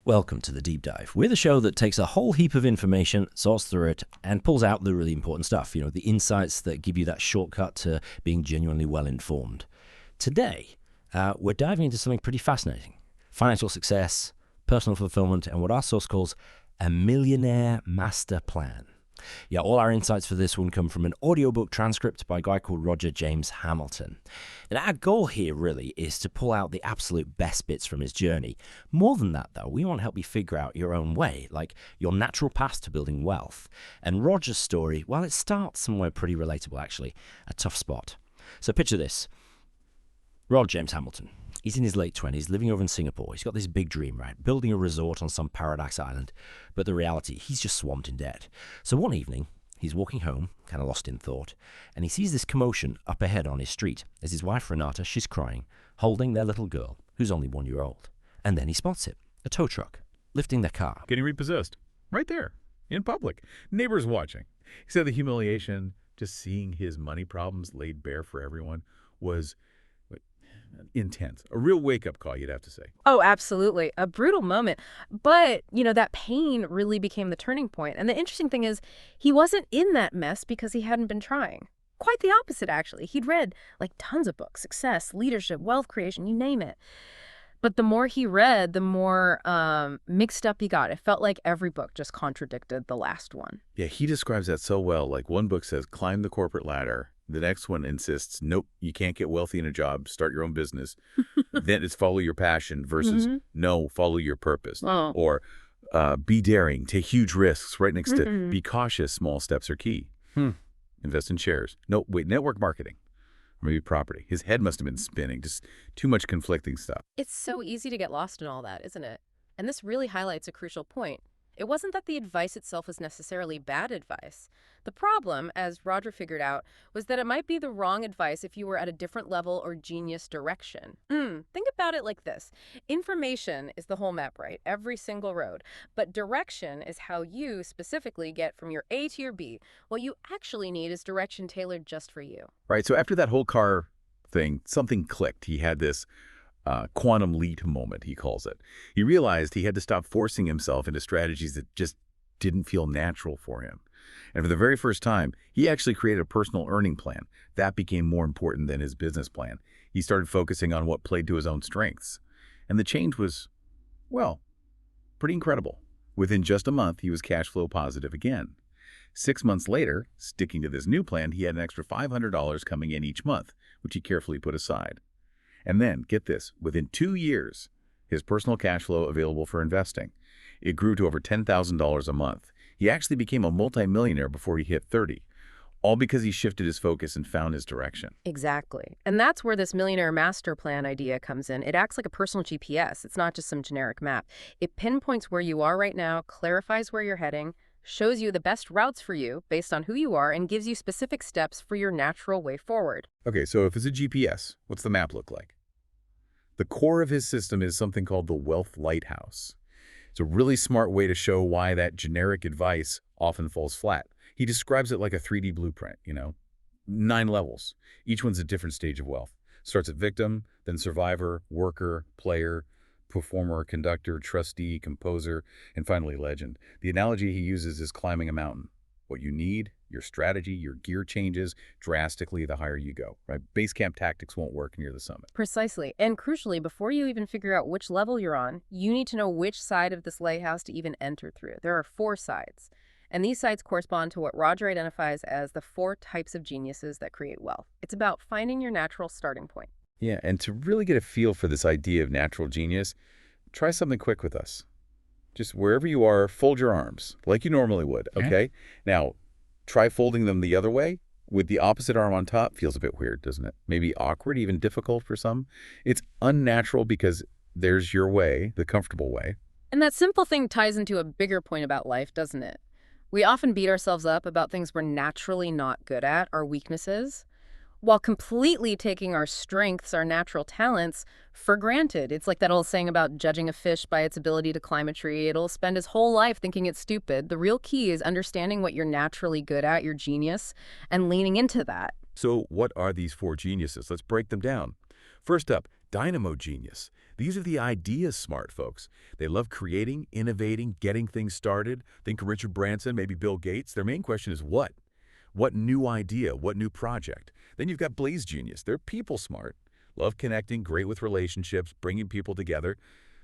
Welcome to the Deep Dive. We're the show that takes a whole heap of information, sorts through it, and pulls out the really important stuff, the insights that give you that shortcut to being genuinely well-informed. Today, we're diving into something pretty fascinating. Financial success, personal fulfillment, and what our source calls a Millionaire Master Plan. Yeah, all our insights for this one come from an audiobook transcript by a guy called Roger James Hamilton. And our goal here really is to pull out the absolute best bits from his journey. More than that, though, we want to help you figure out your own way, like your natural path to building wealth. And Roger's story, well, it starts somewhere pretty relatable, actually, a tough spot. So picture this. Roger James Hamilton. He's in his late 20s, living over in Singapore. He's got this big dream, right? Building a resort on some paradise island. But the reality, he's just swamped in debt. So one evening, he's walking home, kind of lost in thought, and he sees this commotion up ahead on his street. As his wife, Renata, she's crying, holding their little girl, who's only 1 year old. And then he spots it, a tow truck, lifting their car. Getting repossessed. Right there, in public. Neighbors watching. He said the humiliation, just seeing his money problems laid bare for everyone, was intense. A real wake-up call, you'd have to say. Oh, absolutely. A brutal moment. But, that pain really became the turning point. And the interesting thing is, he wasn't in that mess because he hadn't been trying. Quite the opposite, actually. He'd read, tons of books, success, leadership, wealth creation, you name it. But the more he read, the more mixed up he got. It felt like every book just contradicted the last one. Yeah, he describes that so well. Like one book says, climb the corporate ladder. The next one insists, nope, you can't get wealthy in a job, start your own business. Then it's follow your passion versus no, follow your purpose. Oh. Or be daring, take huge risks. Right next to be cautious, small steps are key. Invest in shares. No, wait, network marketing. Or maybe property. His head must have been spinning, just too much conflicting stuff. It's so easy to get lost in all that, isn't it? And this really highlights a crucial point. It wasn't that the advice itself was necessarily bad advice. The problem, as Roger figured out, was that it might be the wrong advice if you were at a different level or genius direction. Think about it like this. Information is the whole map, right? Every single road. But direction is how you specifically get from your A to your B. What you actually need is direction tailored just for you. Right, so after that whole car thing, something clicked. He had this quantum leap moment, he calls it. He realized he had to stop forcing himself into strategies that just didn't feel natural for him. And for the very first time, he actually created a personal earning plan. That became more important than his business plan. He started focusing on what played to his own strengths. And the change was, well, pretty incredible. Within just a month, he was cash flow positive again. 6 months later, sticking to this new plan, he had an extra $500 coming in each month, which he carefully put aside. And then, get this, within 2 years, his personal cash flow available for investing, it grew to over $10,000 a month. He actually became a multimillionaire before he hit 30, all because he shifted his focus and found his direction. Exactly. And that's where this Millionaire Master Plan idea comes in. It acts like a personal GPS. It's not just some generic map. It pinpoints where you are right now, clarifies where you're heading, shows you the best routes for you based on who you are, and gives you specific steps for your natural way forward. Okay, so if it's a GPS, what's the map look like? The core of his system is something called the Wealth Lighthouse. It's a really smart way to show why that generic advice often falls flat. He describes it like a 3D blueprint, 9 levels. Each one's a different stage of wealth. Starts at victim, then survivor, worker, player, performer, conductor, trustee, composer, and finally legend. The analogy he uses is climbing a mountain. What you need, your strategy, your gear changes drastically the higher you go, right? Base camp tactics won't work near the summit. Precisely. And crucially, before you even figure out which level you're on, you need to know which side of this lighthouse to even enter through. There are 4 sides. And these sides correspond to what Roger identifies as the 4 types of geniuses that create wealth. It's about finding your natural starting point. Yeah, and to really get a feel for this idea of natural genius, try something quick with us. Just wherever you are, fold your arms like you normally would, okay? Now, try folding them the other way with the opposite arm on top. Feels a bit weird, doesn't it? Maybe awkward, even difficult for some. It's unnatural because there's your way, the comfortable way. And that simple thing ties into a bigger point about life, doesn't it? We often beat ourselves up about things we're naturally not good at, our weaknesses, while completely taking our strengths, our natural talents, for granted. It's like that old saying about judging a fish by its ability to climb a tree. It'll spend his whole life thinking it's stupid. The real key is understanding what you're naturally good at, your genius, and leaning into that. So what are these 4 geniuses? Let's break them down. First up, Dynamo genius. These are the idea smart folks. They love creating, innovating, getting things started. Think Richard Branson, maybe Bill Gates. Their main question is what? What new idea? What new project? Then you've got Blaze genius. They're people smart. Love connecting, great with relationships, bringing people together.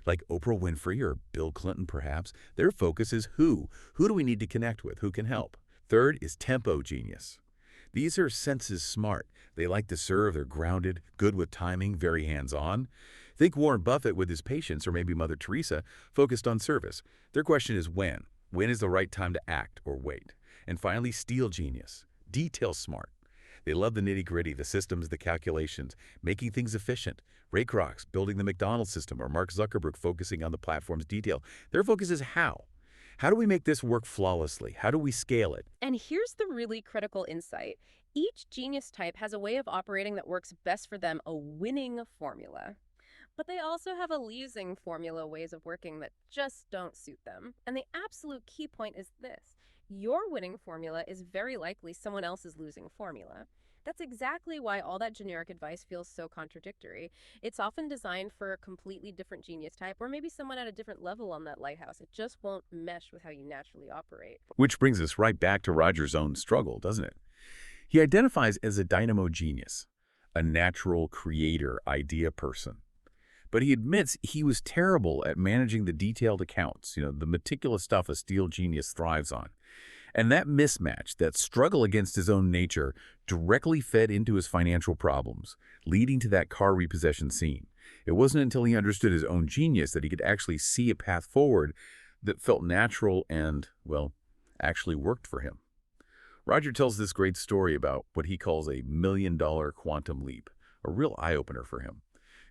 Like Oprah Winfrey or Bill Clinton, perhaps. Their focus is who. Who do we need to connect with? Who can help? Third is tempo genius. These are senses smart. They like to serve, they're grounded, good with timing, very hands-on. Think Warren Buffett with his patients, or maybe Mother Teresa, focused on service. Their question is when. When is the right time to act or wait? And finally, steel genius. Detail smart. They love the nitty-gritty, the systems, the calculations, making things efficient. Ray Kroc's building the McDonald's system, or Mark Zuckerberg focusing on the platform's detail. Their focus is how. How do we make this work flawlessly? How do we scale it? And here's the really critical insight. Each genius type has a way of operating that works best for them, a winning formula. But they also have a losing formula, ways of working that just don't suit them. And the absolute key point is this. Your winning formula is very likely someone else's losing formula. That's exactly why all that generic advice feels so contradictory. It's often designed for a completely different genius type, or maybe someone at a different level on that lighthouse. It just won't mesh with how you naturally operate. Which brings us right back to Roger's own struggle, doesn't it? He identifies as a dynamo genius, a natural creator, idea person. But he admits he was terrible at managing the detailed accounts, the meticulous stuff a steel genius thrives on. And that mismatch, that struggle against his own nature, directly fed into his financial problems, leading to that car repossession scene. It wasn't until he understood his own genius that he could actually see a path forward that felt natural and, well, actually worked for him. Roger tells this great story about what he calls a $1 million quantum leap, a real eye-opener for him.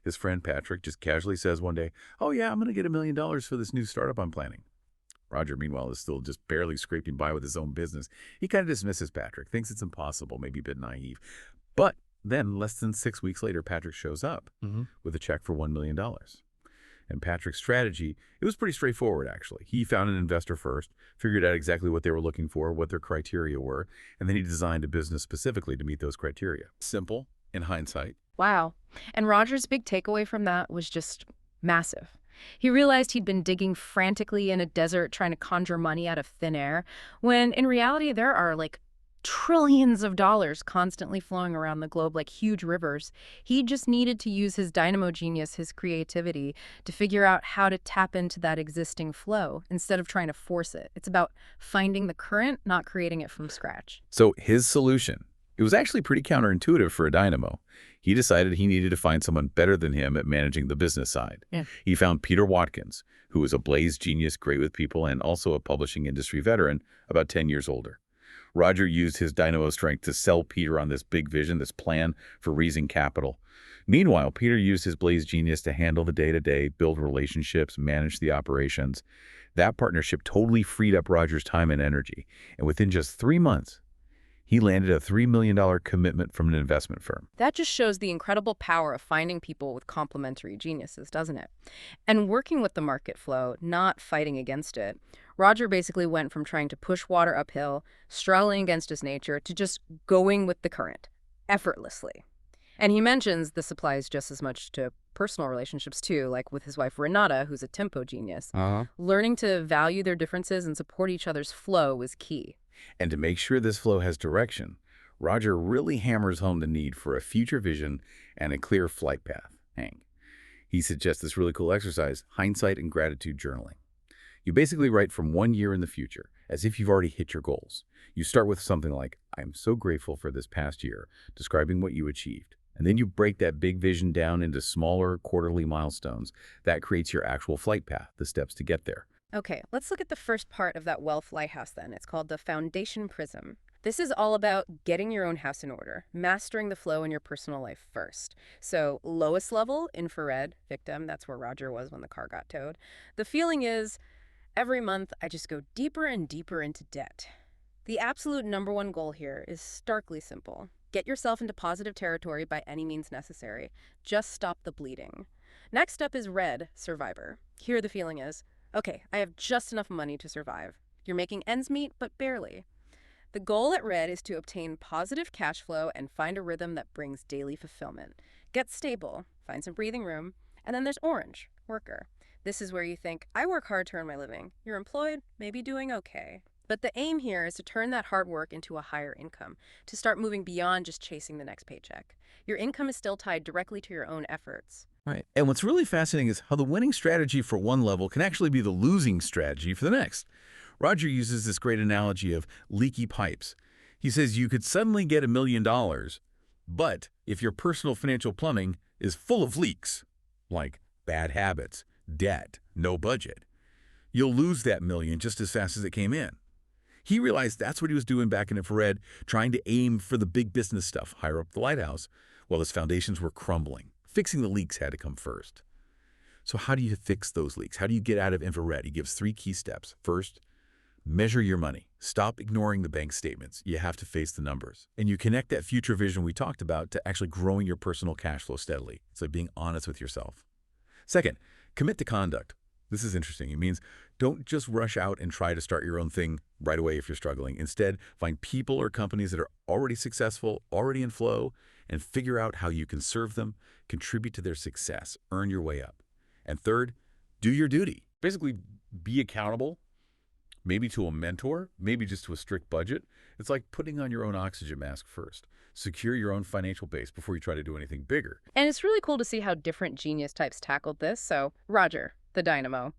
His friend Patrick just casually says one day, "Oh yeah, I'm going to get $1 million for this new startup I'm planning." Roger, meanwhile, is still just barely scraping by with his own business. He kind of dismisses Patrick, thinks it's impossible, maybe a bit naive. But then, less than 6 weeks later, Patrick shows up with a check for $1 million. And Patrick's strategy, it was pretty straightforward, actually. He found an investor first, figured out exactly what they were looking for, what their criteria were, and then he designed a business specifically to meet those criteria. Simple, in hindsight. Wow. And Roger's big takeaway from that was just massive. He realized he'd been digging frantically in a desert trying to conjure money out of thin air, when in reality there are like trillions of dollars constantly flowing around the globe like huge rivers. He just needed to use his dynamo genius, his creativity, to figure out how to tap into that existing flow instead of trying to force it. It's about finding the current, not creating it from scratch. So his solution, it was actually pretty counterintuitive for a dynamo. He decided he needed to find someone better than him at managing the business side. Yeah. He found Peter Watkins, who was a Blaze genius, great with people, and also a publishing industry veteran, about 10 years older. Roger used his dynamo strength to sell Peter on this big vision, this plan for raising capital. Meanwhile, Peter used his Blaze genius to handle the day-to-day, build relationships, manage the operations. That partnership totally freed up Roger's time and energy, and within just 3 months, he landed a $3 million commitment from an investment firm. That just shows the incredible power of finding people with complementary geniuses, doesn't it? And working with the market flow, not fighting against it. Roger basically went from trying to push water uphill, struggling against his nature, to just going with the current, effortlessly. And he mentions this applies just as much to personal relationships too, like with his wife Renata, who's a tempo genius. Learning to value their differences and support each other's flow was key. And to make sure this flow has direction, Roger really hammers home the need for a future vision and a clear flight path. He suggests this really cool exercise, hindsight and gratitude journaling. You basically write from 1 year in the future, as if you've already hit your goals. You start with something like, "I'm so grateful for this past year," describing what you achieved. And then you break that big vision down into smaller quarterly milestones. That creates your actual flight path, the steps to get there. Okay, let's look at the first part of that wealth lighthouse then. It's called the foundation prism. This is all about getting your own house in order, mastering the flow in your personal life first. So lowest level, infrared, victim, that's where Roger was when the car got towed. The feeling is, every month I just go deeper and deeper into debt. The absolute #1 goal here is starkly simple. Get yourself into positive territory by any means necessary. Just stop the bleeding. Next up is red, survivor. Here the feeling is, okay, I have just enough money to survive. You're making ends meet, but barely. The goal at red is to obtain positive cash flow and find a rhythm that brings daily fulfillment. Get stable. find some breathing room. And then there's orange, worker. This is where you think, I work hard to earn my living. You're employed, maybe doing okay. But the aim here is to turn that hard work into a higher income, to start moving beyond just chasing the next paycheck. Your income is still tied directly to your own efforts. Right. And what's really fascinating is how the winning strategy for one level can actually be the losing strategy for the next. Roger uses this great analogy of leaky pipes. He says you could suddenly get $1 million, but if your personal financial plumbing is full of leaks, like bad habits, debt, no budget, you'll lose that million just as fast as it came in. He realized that's what he was doing back in infrared, trying to aim for the big business stuff higher up the lighthouse, while his foundations were crumbling. Fixing the leaks had to come first. So how do you fix those leaks? How do you get out of infrared? He gives 3 key steps. First, measure your money. Stop ignoring the bank statements. You have to face the numbers. And you connect that future vision we talked about to actually growing your personal cash flow steadily. It's like being honest with yourself. Second, commit to conduct. This is interesting. It means don't just rush out and try to start your own thing right away if you're struggling. Instead, find people or companies that are already successful, already in flow, and figure out how you can serve them, contribute to their success, earn your way up. And third, do your duty. Basically, be accountable, maybe to a mentor, maybe just to a strict budget. It's like putting on your own oxygen mask first. Secure your own financial base before you try to do anything bigger. And it's really cool to see how different genius types tackled this. So, Roger, the Dynamo,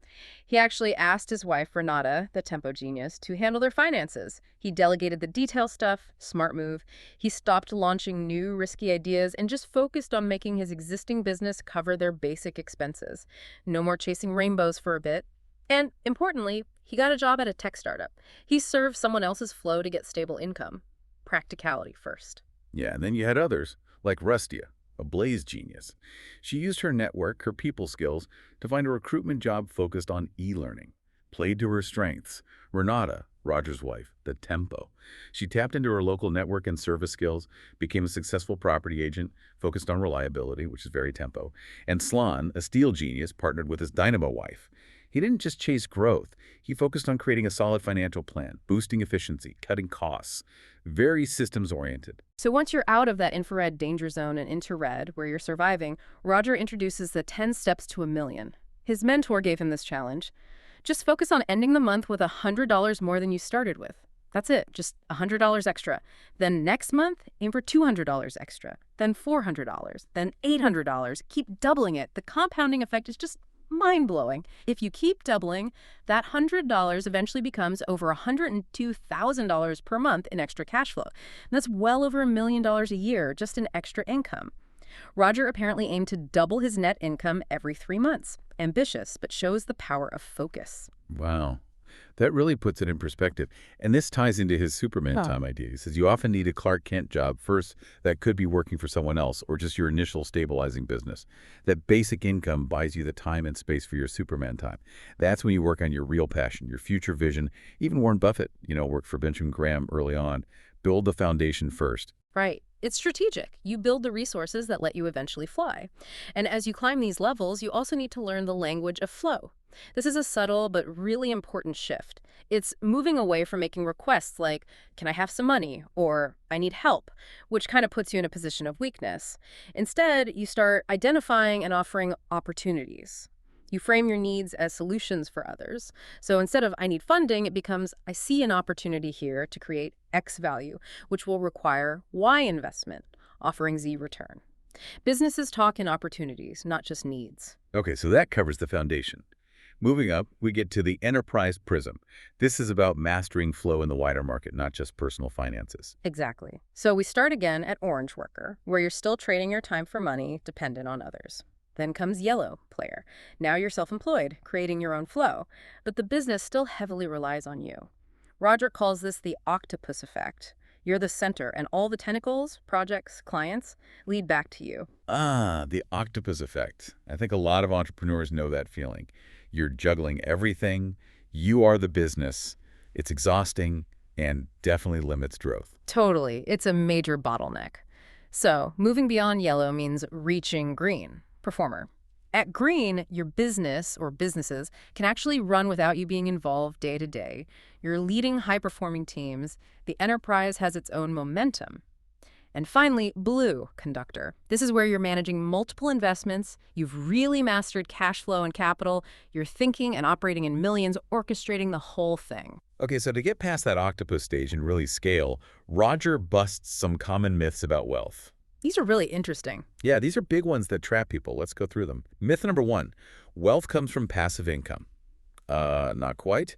he actually asked his wife, Renata, the tempo genius, to handle their finances. He delegated the detail stuff, smart move. He stopped launching new, risky ideas and just focused on making his existing business cover their basic expenses. No more chasing rainbows for a bit. And, importantly, he got a job at a tech startup. He served someone else's flow to get stable income. Practicality first. Yeah, and then you had others, like Rustia, a Blaze genius. She used her network, her people skills, to find a recruitment job focused on e-learning. Played to her strengths. Renata, Roger's wife, the tempo. She tapped into her local network and service skills, became a successful property agent, focused on reliability, which is very tempo. And Slan, a steel genius, partnered with his Dynamo wife. He didn't just chase growth. He focused on creating a solid financial plan, boosting efficiency, cutting costs. Very systems-oriented. So once you're out of that infrared danger zone and into red, where you're surviving, Roger introduces the 10 steps to $1 million. His mentor gave him this challenge. Just focus on ending the month with $100 more than you started with. That's it, just $100 extra. Then next month, aim for $200 extra. Then $400, then $800. Keep doubling it. The compounding effect is just mind-blowing. If you keep doubling, that $100 eventually becomes over $102,000 per month in extra cash flow. And that's well over $1 million a year just in extra income. Roger apparently aimed to double his net income every 3 months. Ambitious, but shows the power of focus. Wow. That really puts it in perspective. And this ties into his Superman time idea. He says you often need a Clark Kent job first that could be working for someone else or just your initial stabilizing business. That basic income buys you the time and space for your Superman time. That's when you work on your real passion, your future vision. Even Warren Buffett, worked for Benjamin Graham early on. Build the foundation first. Right. It's strategic. You build the resources that let you eventually fly. And as you climb these levels, you also need to learn the language of flow. This is a subtle but really important shift. It's moving away from making requests like, can I have some money? Or I need help, which kind of puts you in a position of weakness. Instead, you start identifying and offering opportunities. You frame your needs as solutions for others. So instead of I need funding, it becomes I see an opportunity here to create X value, which will require Y investment, offering Z return. Businesses talk in opportunities, not just needs. Okay, so that covers the foundation. Moving up, we get to the enterprise prism. This is about mastering flow in the wider market, not just personal finances. Exactly. So we start again at orange worker, where you're still trading your time for money dependent on others. Then comes yellow player. Now you're self-employed, creating your own flow, but the business still heavily relies on you. Roger calls this the octopus effect. You're the center, and all the tentacles, projects, clients, lead back to you. Ah, the octopus effect. I think a lot of entrepreneurs know that feeling. You're juggling everything. You are the business. It's exhausting and definitely limits growth. Totally. It's a major bottleneck. So moving beyond yellow means reaching green. Performer. At green, your business or businesses can actually run without you being involved day to day. You're leading high-performing teams. The enterprise has its own momentum. And finally, blue, conductor. This is where you're managing multiple investments, you've really mastered cash flow and capital, you're thinking and operating in millions, orchestrating the whole thing. Okay, so to get past that octopus stage and really scale, Roger busts some common myths about wealth. These are really interesting. Yeah, these are big ones that trap people. Let's go through them. Myth number 1, wealth comes from passive income. Not quite.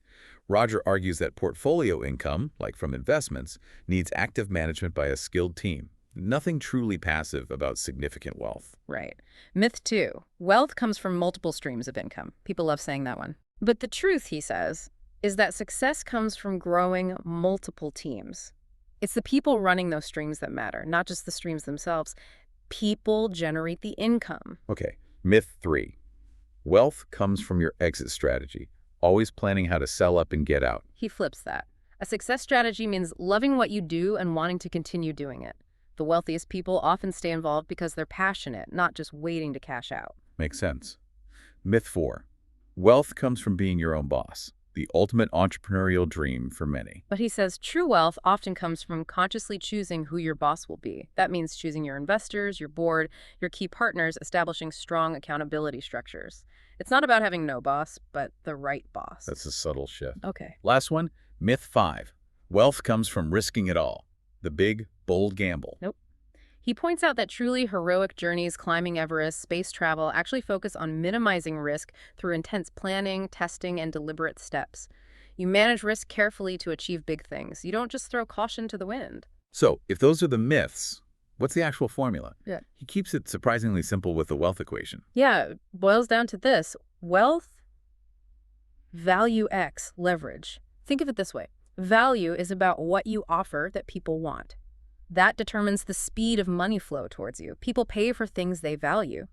Roger argues that portfolio income, like from investments, needs active management by a skilled team. Nothing truly passive about significant wealth. Right. Myth 2, wealth comes from multiple streams of income. People love saying that one. But the truth, he says, is that success comes from growing multiple teams. It's the people running those streams that matter, not just the streams themselves. People generate the income. Okay, myth 3, wealth comes from your exit strategy, always planning how to sell up and get out. He flips that. A success strategy means loving what you do and wanting to continue doing it. The wealthiest people often stay involved because they're passionate, not just waiting to cash out. Makes sense. Myth 4, wealth comes from being your own boss, the ultimate entrepreneurial dream for many. But he says true wealth often comes from consciously choosing who your boss will be. That means choosing your investors, your board, your key partners, establishing strong accountability structures. It's not about having no boss, but the right boss. That's a subtle shift. Okay. Last one, myth 5, wealth comes from risking it all, the big, bold gamble. Nope. He points out that truly heroic journeys, climbing Everest, space travel, actually focus on minimizing risk through intense planning, testing, and deliberate steps. You manage risk carefully to achieve big things. You don't just throw caution to the wind. So, if those are the myths, what's the actual formula? Yeah. He keeps it surprisingly simple with the wealth equation. Yeah, it boils down to this. Wealth, value X, leverage. Think of it this way. Value is about what you offer that people want. That determines the speed of money flow towards you. People pay for things they value.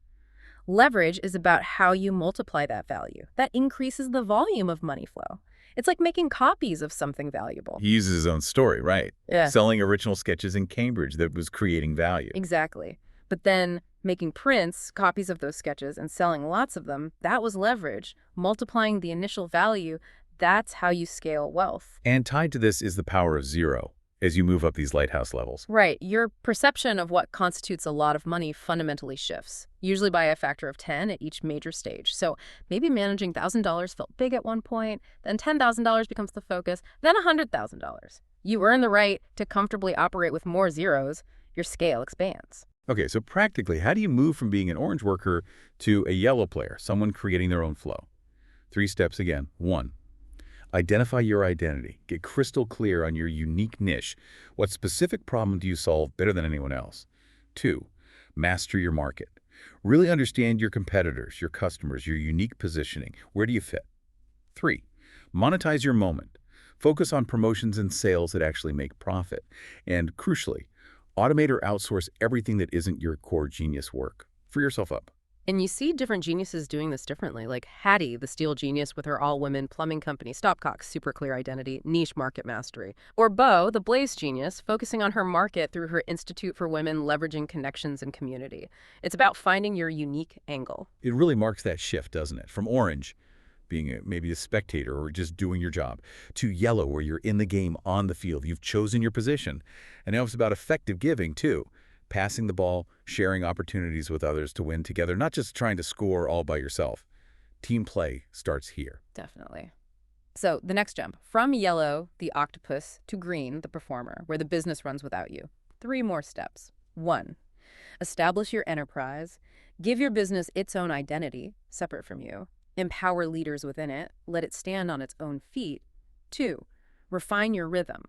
Leverage is about how you multiply that value. That increases the volume of money flow. It's like making copies of something valuable. He uses his own story, right? Yeah. Selling original sketches in Cambridge that was creating value. Exactly. But then making prints, copies of those sketches, and selling lots of them, that was leverage. Multiplying the initial value, that's how you scale wealth. And tied to this is the power of zero as you move up these lighthouse levels. Right. Your perception of what constitutes a lot of money fundamentally shifts, usually by a factor of 10 at each major stage. So maybe managing $1,000 felt big at one point, then $10,000 becomes the focus, then $100,000. You earn the right to comfortably operate with more zeros. Your scale expands. Okay, so practically, how do you move from being an orange worker to a yellow player, someone creating their own flow? 3 steps again. 1, identify your identity. Get crystal clear on your unique niche. What specific problem do you solve better than anyone else? 2, master your market. Really understand your competitors, your customers, your unique positioning. Where do you fit? 3, monetize your moment. Focus on promotions and sales that actually make profit. And crucially, automate or outsource everything that isn't your core genius work. Free yourself up. And you see different geniuses doing this differently, like Hattie, the steel genius with her all-women plumbing company, Stopcock, super clear identity, niche market mastery. Or Bo, the blaze genius, focusing on her market through her Institute for Women, leveraging connections and community. It's about finding your unique angle. It really marks that shift, doesn't it? From orange, being maybe a spectator or just doing your job, to yellow, where you're in the game, on the field. You've chosen your position. And now it's about effective giving, too. Passing the ball, sharing opportunities with others to win together, not just trying to score all by yourself. Team play starts here. Definitely. So the next jump, from yellow, the octopus, to green, the performer, where the business runs without you. 3 more steps. 1, establish your enterprise. Give your business its own identity, separate from you. Empower leaders within it. Let it stand on its own feet. 2, refine your rhythm.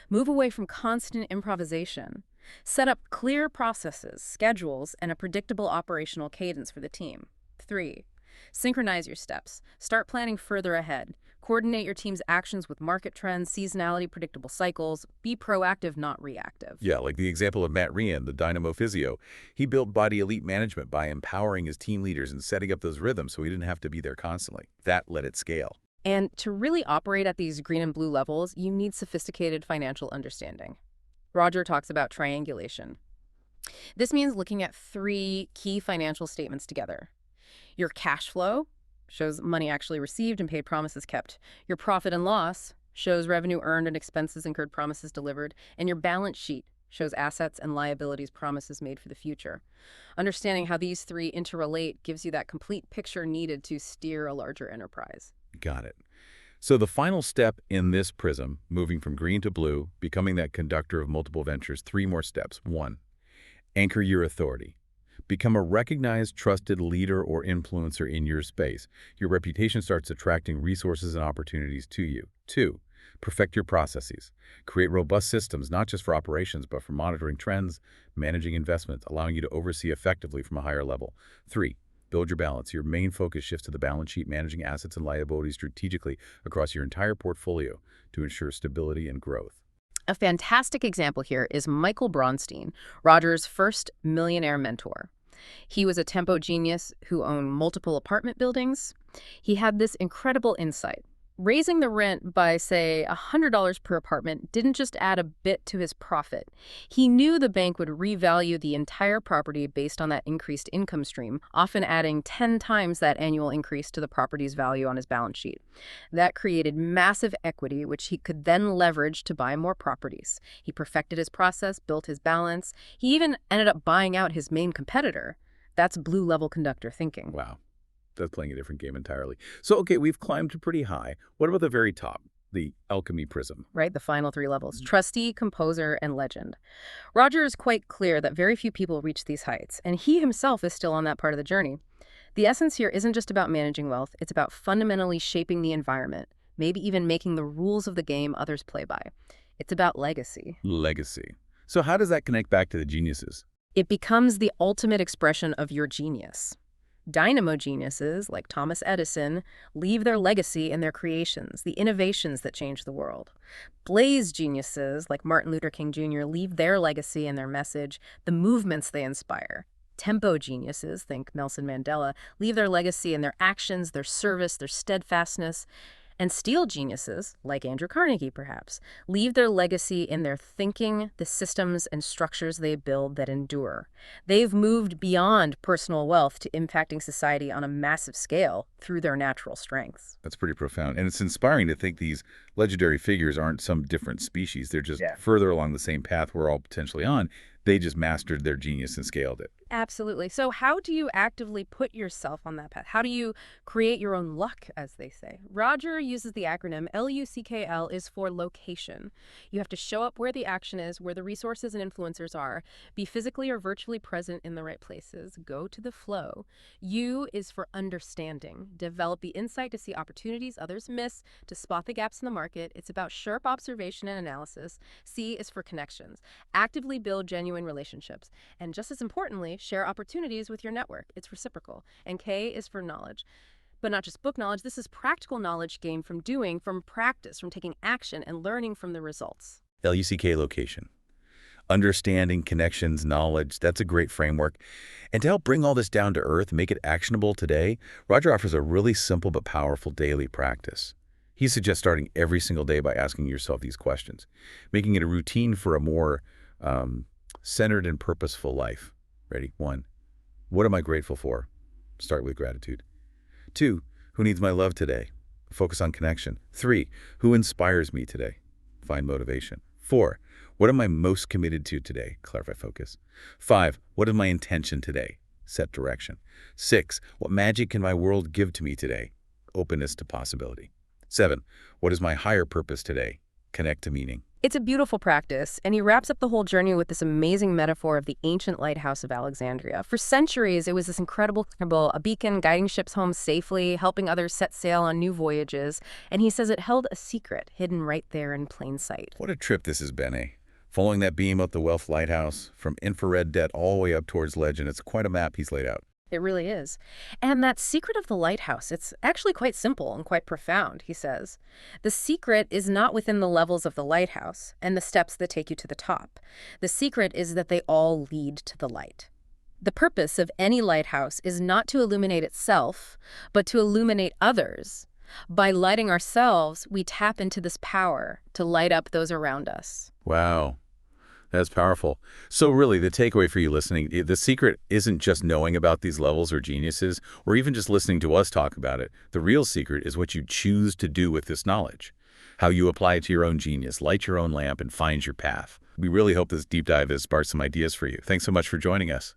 Move away from constant improvisation. Set up clear processes, schedules, and a predictable operational cadence for the team. 3, synchronize your steps. Start planning further ahead. Coordinate your team's actions with market trends, seasonality, predictable cycles. Be proactive, not reactive. Yeah, like the example of Matt Ryan, the Dynamo physio. He built Body Elite Management by empowering his team leaders and setting up those rhythms so he didn't have to be there constantly. That let it scale. And to really operate at these green and blue levels, you need sophisticated financial understanding. Roger talks about triangulation. This means looking at 3 key financial statements together. Your cash flow shows money actually received and paid promises kept. Your profit and loss shows revenue earned and expenses incurred, promises delivered. And your balance sheet shows assets and liabilities promises made for the future. Understanding how these three interrelate gives you that complete picture needed to steer a larger enterprise. Got it. So the final step in this prism, moving from green to blue, becoming that conductor of multiple ventures, 3 more steps. 1. Anchor your authority. Become a recognized, trusted leader or influencer in your space. Your reputation starts attracting resources and opportunities to you. 2. Perfect your processes. Create robust systems, not just for operations, but for monitoring trends, managing investments, allowing you to oversee effectively from a higher level. 3. Build your balance. Your main focus shifts to the balance sheet, managing assets and liabilities strategically across your entire portfolio to ensure stability and growth. A fantastic example here is Michael Bronstein, Roger's first millionaire mentor. He was a tempo genius who owned multiple apartment buildings. He had this incredible insight. Raising the rent by, say, $100 per apartment didn't just add a bit to his profit. He knew the bank would revalue the entire property based on that increased income stream, often adding 10 times that annual increase to the property's value on his balance sheet. That created massive equity, which he could then leverage to buy more properties. He perfected his process, built his balance. He even ended up buying out his main competitor. That's blue-level conductor thinking. Wow. That's playing a different game entirely. So, okay, we've climbed pretty high. What about the very top, the alchemy prism? Right, the final 3 levels, trustee, composer, and legend. Roger is quite clear that very few people reach these heights, and he himself is still on that part of the journey. The essence here isn't just about managing wealth, it's about fundamentally shaping the environment, maybe even making the rules of the game others play by. It's about legacy. Legacy. So how does that connect back to the geniuses? It becomes the ultimate expression of your genius. Dynamo geniuses, like Thomas Edison, leave their legacy in their creations, the innovations that change the world. Blaze geniuses, like Martin Luther King Jr., leave their legacy in their message, the movements they inspire. Tempo geniuses, think Nelson Mandela, leave their legacy in their actions, their service, their steadfastness. And steel geniuses, like Andrew Carnegie perhaps, leave their legacy in their thinking, the systems and structures they build that endure. They've moved beyond personal wealth to impacting society on a massive scale through their natural strengths. That's pretty profound. And it's inspiring to think these legendary figures aren't some different species. They're just further along the same path we're all potentially on. They just mastered their genius and scaled it. Absolutely. So how do you actively put yourself on that path? How do you create your own luck, as they say? Roger uses the acronym LUCKL is for location. You have to show up where the action is, where the resources and influencers are, be physically or virtually present in the right places, go to the flow. U is for understanding. Develop the insight to see opportunities others miss, to spot the gaps in the market. It's about sharp observation and analysis. C is for connections. Actively build genuine relationships. And just as importantly, share opportunities with your network. It's reciprocal. And K is for knowledge. But not just book knowledge, this is practical knowledge gained from doing, from practice, from taking action and learning from the results. LUCK location. Understanding, connections, knowledge, that's a great framework. And to help bring all this down to earth, make it actionable today, Roger offers a really simple but powerful daily practice. He suggests starting every single day by asking yourself these questions, making it a routine for a more centered and purposeful life. Ready? 1. What am I grateful for? Start with gratitude. 2. Who needs my love today? Focus on connection. 3. Who inspires me today? Find motivation. 4. What am I most committed to today? Clarify focus. 5. What is my intention today? Set direction. 6. What magic can my world give to me today? Openness to possibility. 7. What is my higher purpose today? Connect to meaning. It's a beautiful practice, and he wraps up the whole journey with this amazing metaphor of the ancient lighthouse of Alexandria. For centuries, it was this incredible symbol, a beacon guiding ships home safely, helping others set sail on new voyages, and he says it held a secret hidden right there in plain sight. What a trip this has been, eh? Following that beam up the Wealth Lighthouse, from infrared debt all the way up towards legend, it's quite a map he's laid out. It really is. And that secret of the lighthouse, it's actually quite simple and quite profound, he says. The secret is not within the levels of the lighthouse and the steps that take you to the top. The secret is that they all lead to the light. The purpose of any lighthouse is not to illuminate itself, but to illuminate others. By lighting ourselves, we tap into this power to light up those around us. Wow. That's powerful. So really, the takeaway for you listening, the secret isn't just knowing about these levels or geniuses, or even just listening to us talk about it. The real secret is what you choose to do with this knowledge, how you apply it to your own genius, light your own lamp, and find your path. We really hope this deep dive has sparked some ideas for you. Thanks so much for joining us.